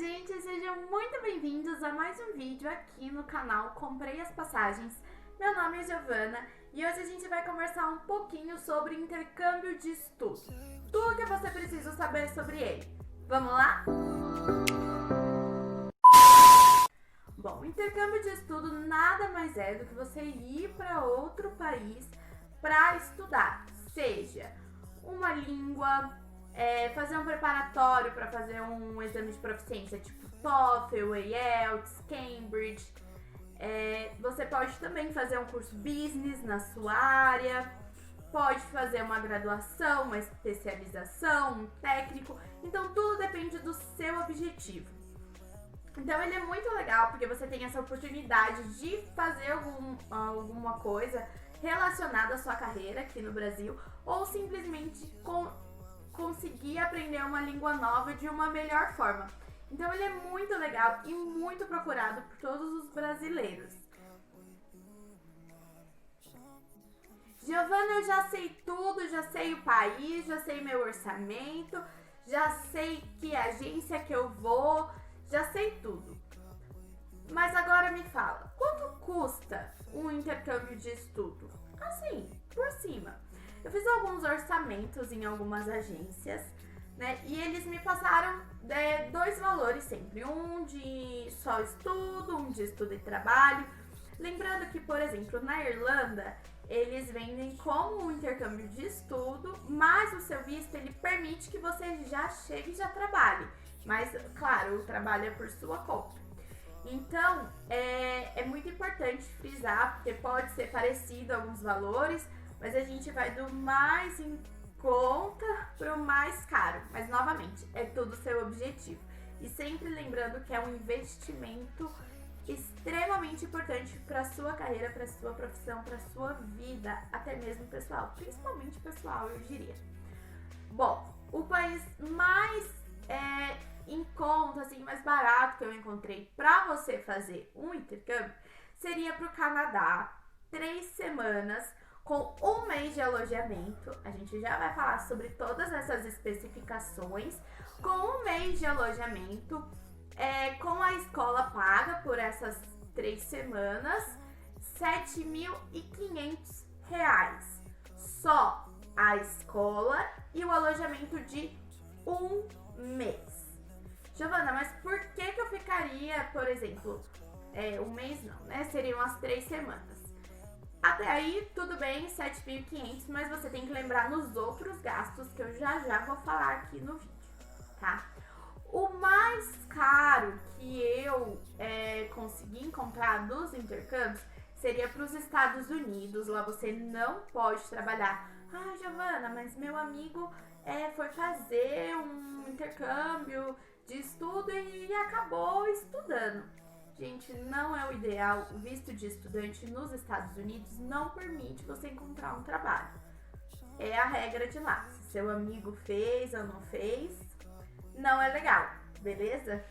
gente, sejam muito bem-vindos a mais um vídeo aqui no canal Comprei as Passagens. Meu nome é Giovana e hoje a gente vai conversar um pouquinho sobre intercâmbio de estudo. Tudo que você precisa saber sobre ele. Vamos lá? Bom, intercâmbio de estudo nada mais é do que você ir para outro país para estudar, seja uma língua, fazer um preparatório para fazer um exame de proficiência, tipo TOEFL, IELTS, Cambridge. Você pode também fazer um curso business na sua área, pode fazer uma graduação, uma especialização, um técnico. Então tudo depende do seu objetivo. Então ele é muito legal porque você tem essa oportunidade de fazer alguma coisa relacionada à sua carreira aqui no Brasil, ou simplesmente conseguir aprender uma língua nova de uma melhor forma. Então ele é muito legal e muito procurado por todos os brasileiros. Giovana, eu já sei tudo, já sei o país, já sei meu orçamento, já sei que agência que eu vou, já sei tudo. Mas agora me fala, quanto custa um intercâmbio de estudo? Assim, por cima. Eu fiz alguns orçamentos em algumas agências, né? E eles me passaram dois valores sempre. Um de só estudo, um de estudo e trabalho. Lembrando que, por exemplo, na Irlanda, eles vendem como um intercâmbio de estudo, mas o seu visto, ele permite que você já chegue e já trabalhe. Mas, claro, o trabalho é por sua conta. Então, é muito importante frisar, porque pode ser parecido alguns valores, mas a gente vai do mais em conta para o mais caro. Mas, novamente, é tudo seu objetivo. E sempre lembrando que é um investimento extremamente importante para a sua carreira, para a sua profissão, para a sua vida, até mesmo pessoal. Principalmente pessoal, eu diria. Bom, o país mais em conta, assim, mais barato que eu encontrei para você fazer um intercâmbio seria para o Canadá, 3 semanas, com 1 mês de alojamento. A gente já vai falar sobre todas essas especificações. Com 1 mês de alojamento, com a escola paga por essas 3 semanas, R$7.500. Só a escola e o alojamento de 1 mês. Giovana, mas por que eu ficaria, por exemplo, 1 mês não, né? Seriam as 3 semanas. Até aí, tudo bem, 7.500, mas você tem que lembrar nos outros gastos que eu já vou falar aqui no vídeo, tá? O mais caro que eu consegui encontrar dos intercâmbios seria para os Estados Unidos. Lá você não pode trabalhar. Ah, Giovana, mas meu amigo foi fazer um intercâmbio de estudo e acabou estudando. Gente, não é o ideal. O visto de estudante nos Estados Unidos não permite você encontrar um trabalho. É a regra de lá. Se seu amigo fez ou não fez, não é legal, beleza?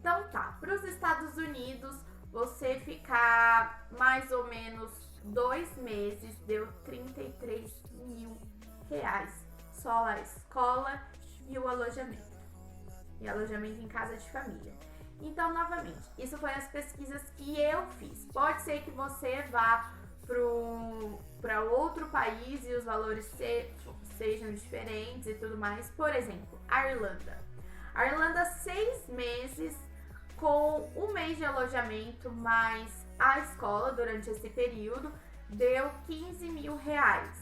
Então tá, para os Estados Unidos, você ficar mais ou menos 2 meses, deu R$33.000. Só a escola e o alojamento. E alojamento em casa de família. Então, novamente, isso foi as pesquisas que eu fiz. Pode ser que você vá para outro país e os valores sejam diferentes e tudo mais. Por exemplo, a Irlanda. A Irlanda, 6 meses com 1 mês de alojamento mais a escola durante esse período, deu R$15.000.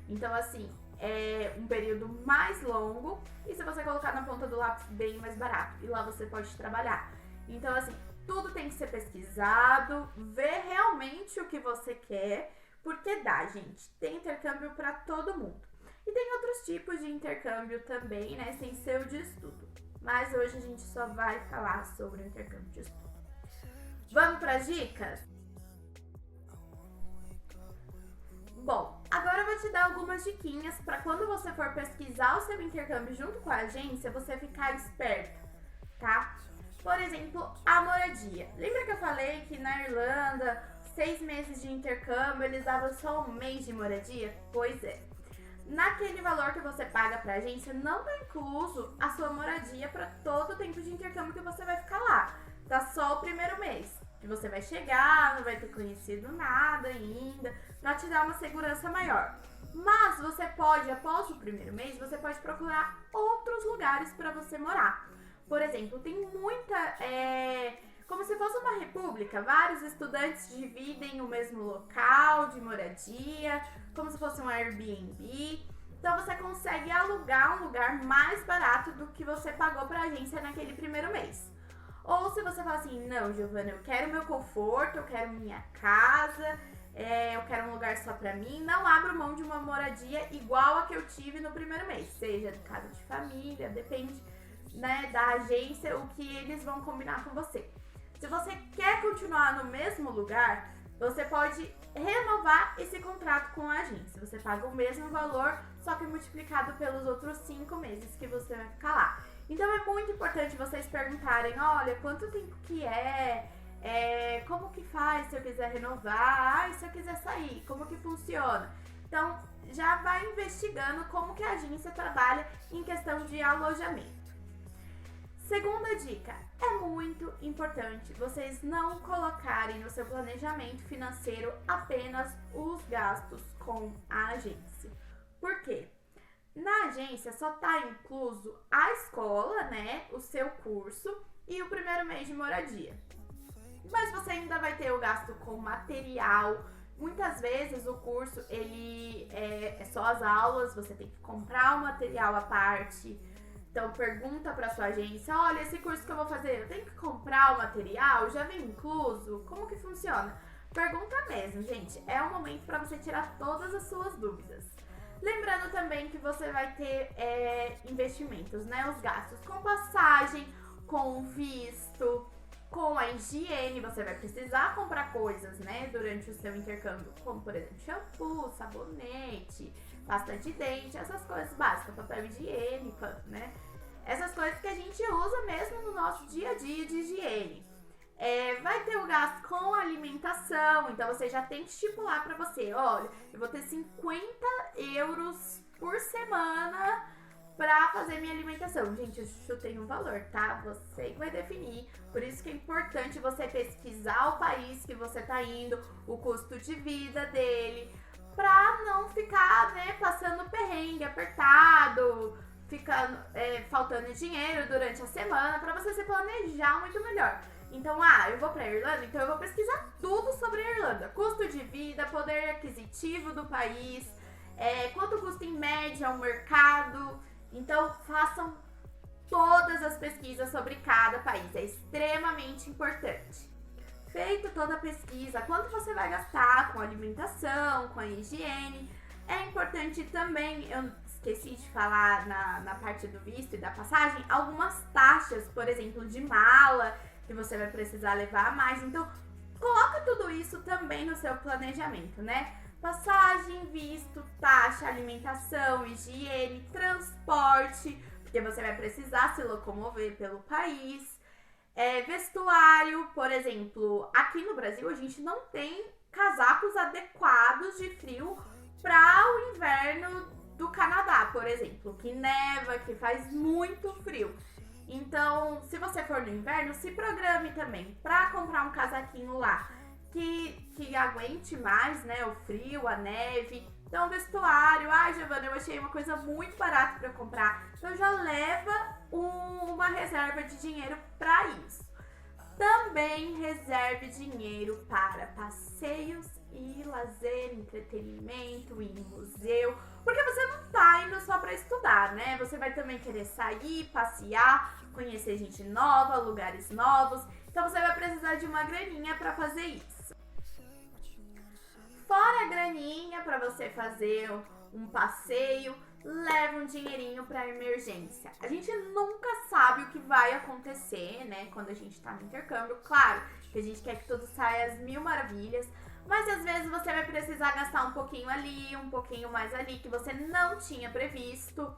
Então, assim, é um período mais longo e, se você colocar na ponta do lápis, bem mais barato. E lá você pode trabalhar. Então, assim, tudo tem que ser pesquisado, ver realmente o que você quer, porque dá, gente. Tem intercâmbio para todo mundo. E tem outros tipos de intercâmbio também, né, sem ser o de estudo. Mas hoje a gente só vai falar sobre o intercâmbio de estudo. Vamos para as dicas? Bom, agora eu vou te dar algumas diquinhas para quando você for pesquisar o seu intercâmbio junto com a agência, você ficar esperto, tá? Por exemplo, a moradia. Lembra que eu falei que na Irlanda, 6 meses de intercâmbio, eles davam só 1 mês de moradia? Pois é. naquele valor que você paga pra agência, não tá incluso a sua moradia para todo o tempo de intercâmbio que você vai ficar lá. Tá só o primeiro mês, que você vai chegar, não vai ter conhecido nada ainda, pra te dar uma segurança maior. Mas você pode, após o primeiro mês, você pode procurar outros lugares para você morar. Por exemplo, tem muita... como se fosse uma república, vários estudantes dividem o mesmo local de moradia, como se fosse um Airbnb. Então você consegue alugar um lugar mais barato do que você pagou para a agência naquele primeiro mês. Ou se você fala assim, não, Giovana, eu quero meu conforto, eu quero minha casa, eu quero um lugar só pra mim, não abro mão de uma moradia igual a que eu tive no primeiro mês, seja casa de família, depende, né, da agência, o que eles vão combinar com você. Se você quer continuar no mesmo lugar, você pode renovar esse contrato com a agência. Você paga o mesmo valor, só que multiplicado pelos outros 5 meses que você vai ficar lá. Então é muito importante vocês perguntarem, olha, quanto tempo que como que faz se eu quiser renovar, se eu quiser sair, como que funciona. Então já vai investigando como que a agência trabalha em questão de alojamento. Segunda dica, é muito importante vocês não colocarem no seu planejamento financeiro apenas os gastos com a agência. Por quê? Na agência só está incluso a escola, né, o seu curso e o primeiro mês de moradia. Mas você ainda vai ter o gasto com material. Muitas vezes o curso ele é só as aulas, você tem que comprar o material à parte. Então pergunta para sua agência, olha, esse curso que eu vou fazer, eu tenho que comprar o material? Já vem incluso? Como que funciona? Pergunta mesmo, gente. É o momento para você tirar todas as suas dúvidas. Lembrando também que você vai ter investimentos, né? Os gastos com passagem, com visto, com a higiene. Você vai precisar comprar coisas, né? Durante o seu intercâmbio, como por exemplo shampoo, sabonete, pasta de dente, essas coisas básicas, papel higiênico, né? Essas coisas que a gente usa mesmo no nosso dia a dia de higiene. Vai ter o gasto com alimentação, então você já tem que estipular para você, olha, eu vou ter 50 euros por semana para fazer minha alimentação. Gente, eu chutei um valor, tá? Você que vai definir, por isso que é importante você pesquisar o país que você tá indo, o custo de vida dele, pra não ficar, né, passando perrengue, apertado, ficando, faltando dinheiro durante a semana, pra você se planejar muito melhor. Então, eu vou pra Irlanda, então eu vou pesquisar tudo sobre a Irlanda. Custo de vida, poder aquisitivo do país, quanto custa em média o mercado. Então, façam todas as pesquisas sobre cada país, é extremamente importante. Feito toda a pesquisa, quanto você vai gastar com a alimentação, com a higiene, é importante também, eu esqueci de falar na parte do visto e da passagem, algumas taxas, por exemplo, de mala, que você vai precisar levar a mais. Então, coloca tudo isso também no seu planejamento, né? Passagem, visto, taxa, alimentação, higiene, transporte, porque você vai precisar se locomover pelo país. Vestuário, por exemplo, aqui no Brasil a gente não tem casacos adequados de frio para o inverno do Canadá, por exemplo, que neva, que faz muito frio. Então, se você for no inverno, se programe também para comprar um casaquinho lá que aguente mais, né, o frio, a neve. Então, vestuário, Giovana, eu achei uma coisa muito barata para comprar. Então, já leva uma reserva de dinheiro para isso. Também reserve dinheiro para passeios e lazer, entretenimento, ir em museu, porque você não tá indo só para estudar, né? Você vai também querer sair, passear, conhecer gente nova, lugares novos. Então você vai precisar de uma graninha para fazer isso. Fora a graninha para você fazer um passeio, leva um dinheirinho para emergência. A gente nunca sabe o que vai acontecer, né, quando a gente tá no intercâmbio. Claro que a gente quer que tudo saia às mil maravilhas, mas às vezes você vai precisar gastar um pouquinho ali, um pouquinho mais ali, que você não tinha previsto,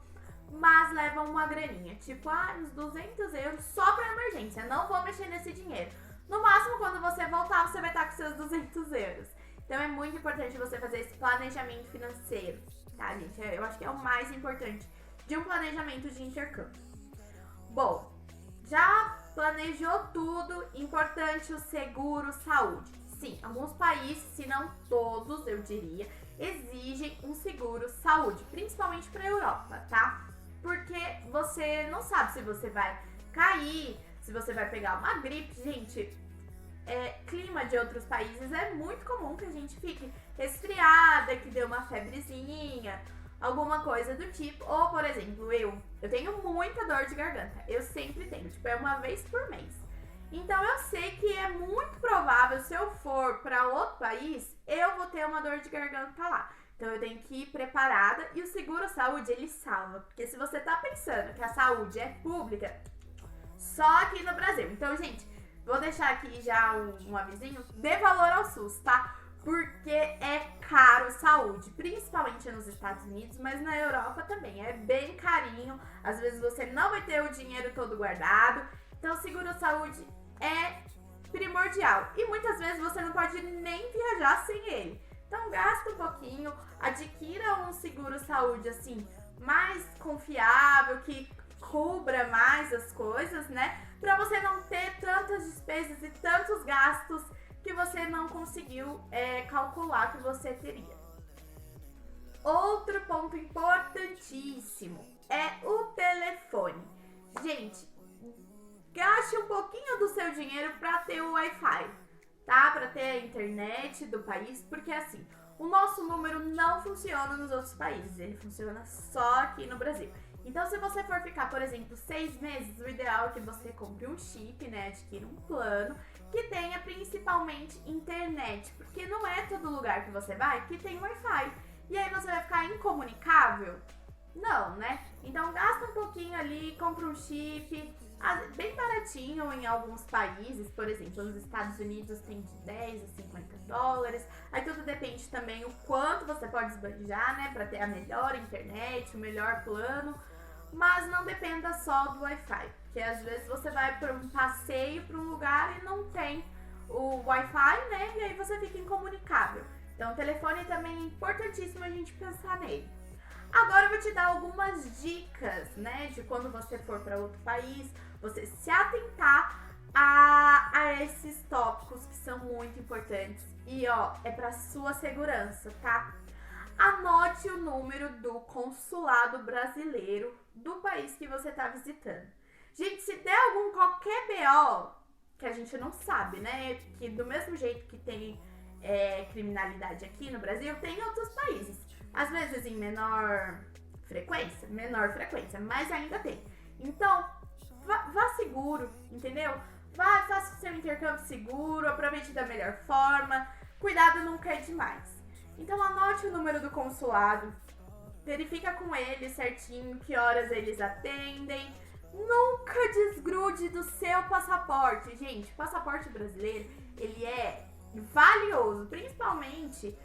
mas leva uma graninha, tipo, uns 200 euros só para emergência. Não vou mexer nesse dinheiro. No máximo, quando você voltar, você vai estar com seus 200 euros. Então é muito importante você fazer esse planejamento financeiro. tá, gente? Eu acho que é o mais importante de um planejamento de intercâmbio. Bom, já planejou tudo, importante o seguro saúde. Sim, alguns países, se não todos, eu diria, exigem um seguro saúde, principalmente para a Europa, tá? Porque você não sabe se você vai cair, se você vai pegar uma gripe. Gente, clima de outros países é muito comum que a gente fique resfriada, que dê uma febrezinha, alguma coisa do tipo. Ou, por exemplo, eu tenho muita dor de garganta. Eu sempre tenho, tipo, é uma vez por mês. Então eu sei que é muito provável, se eu for para outro país, eu vou ter uma dor de garganta lá. Então eu tenho que ir preparada, e o seguro saúde, ele salva. Porque se você tá pensando que a saúde é pública, só aqui no Brasil. Então, gente, vou deixar aqui já um avisinho, dê valor ao SUS, tá? Porque é caro saúde, principalmente nos Estados Unidos, mas na Europa também, é bem carinho. Às vezes você não vai ter o dinheiro todo guardado, então seguro saúde é primordial. E muitas vezes você não pode nem viajar sem ele. Então gasta um pouquinho, adquira um seguro saúde assim, mais confiável, que cubra mais as coisas, né? Pra você não ter tantas despesas e tantos gastos que você não conseguiu calcular que você teria. Outro ponto importantíssimo é o telefone. Gente, gaste um pouquinho do seu dinheiro para ter o Wi-Fi, tá? Para ter a internet do país, porque assim, o nosso número não funciona nos outros países, ele funciona só aqui no Brasil. Então, se você for ficar, por exemplo, 6 meses, o ideal é que você compre um chip, né? Adquira um plano que tenha principalmente internet, porque não é todo lugar que você vai que tem Wi-Fi. E aí você vai ficar incomunicável? Não, né? Então gasta um pouquinho ali, compra um chip, bem baratinho em alguns países. Por exemplo, nos Estados Unidos tem de 10 a 50 dólares. Aí tudo depende também o quanto você pode esbanjar, né? Pra ter a melhor internet, o melhor plano. Mas não dependa só do Wi-Fi, porque às vezes você vai para um passeio, para um lugar e não tem o Wi-Fi, né? E aí você fica incomunicável. Então o telefone também é importantíssimo a gente pensar nele. Agora eu vou te dar algumas dicas, né? De quando você for para outro país, você se atentar a esses tópicos que são muito importantes. E ó, é para sua segurança, tá? Anote o número do consulado brasileiro do país que você está visitando. Gente, se der qualquer BO, que a gente não sabe, né? Que do mesmo jeito que tem criminalidade aqui no Brasil, tem em outros países. Às vezes em menor frequência, mas ainda tem. Então, vá seguro, entendeu? Faça o seu intercâmbio seguro, aproveite da melhor forma. Cuidado nunca é demais. Então anote o número do consulado, verifica com eles certinho que horas eles atendem. Nunca desgrude do seu passaporte. Gente, o passaporte brasileiro, ele é valioso, principalmente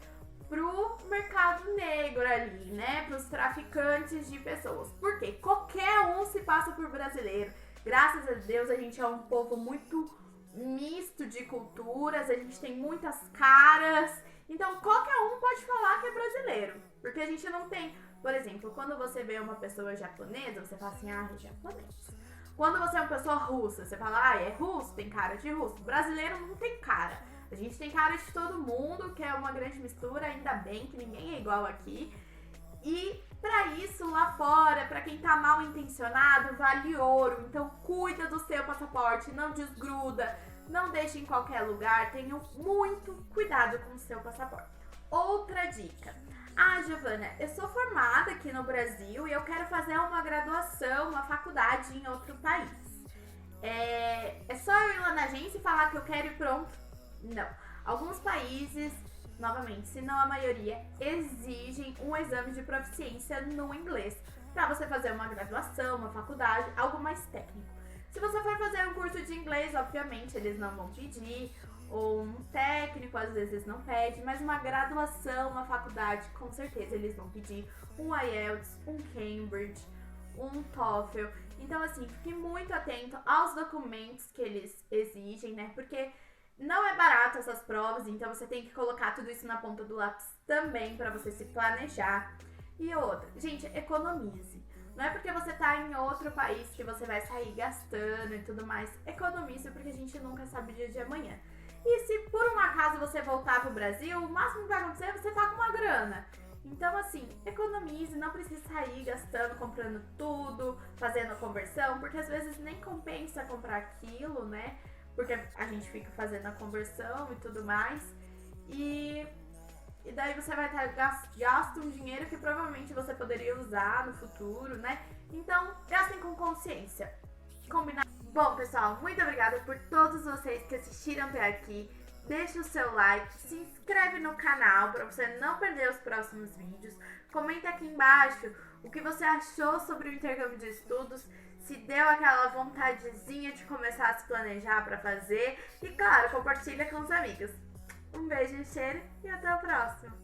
pro mercado negro ali, né? Pros traficantes de pessoas. Porque qualquer um se passa por brasileiro. Graças a Deus a gente é um povo muito misto de culturas, a gente tem muitas caras. Então qualquer um pode falar que é brasileiro. Porque a gente não tem, por exemplo, quando você vê uma pessoa japonesa, você fala assim, é japonês. Quando você é uma pessoa russa, você fala, é russo, tem cara de russo. Brasileiro não tem cara. A gente tem cara de todo mundo, que é uma grande mistura, ainda bem que ninguém é igual aqui. E pra isso, lá fora, pra quem tá mal intencionado, vale ouro. Então cuida do seu passaporte, não desgruda, não deixe em qualquer lugar. Tenha muito cuidado com o seu passaporte. Outra dica. Giovana, eu sou formada aqui no Brasil e eu quero fazer uma graduação, uma faculdade em outro país. É só eu ir lá na agência e falar que eu quero e pronto? Não. Alguns países, novamente, se não a maioria, exigem um exame de proficiência no inglês para você fazer uma graduação, uma faculdade, algo mais técnico. Se você for fazer um curso de inglês, obviamente, eles não vão pedir, ou um técnico, às vezes não pede, mas uma graduação, uma faculdade, com certeza eles vão pedir um IELTS, um Cambridge, um TOEFL. Então, assim, fique muito atento aos documentos que eles exigem, né? Porque não é barato essas provas, então você tem que colocar tudo isso na ponta do lápis também para você se planejar. E outra, gente, economize. Não é porque você tá em outro país que você vai sair gastando e tudo mais. Economize, porque a gente nunca sabe o dia de amanhã. E se por um acaso você voltar pro Brasil, o máximo que vai acontecer é você tá com uma grana. Então, assim, economize, não precisa sair gastando, comprando tudo, fazendo a conversão, porque às vezes nem compensa comprar aquilo, né? Porque a gente fica fazendo a conversão e tudo mais. E daí você vai estar gasto um dinheiro que provavelmente você poderia usar no futuro, né? Então, gastem com consciência. Combinado? Bom, pessoal, muito obrigada por todos vocês que assistiram até aqui. Deixa o seu like, se inscreve no canal para você não perder os próximos vídeos. Comenta aqui embaixo o que você achou sobre o intercâmbio de estudos, se deu aquela vontadezinha de começar a se planejar para fazer. E claro, compartilha com os amigos. Um beijo e cheiro e até o próximo!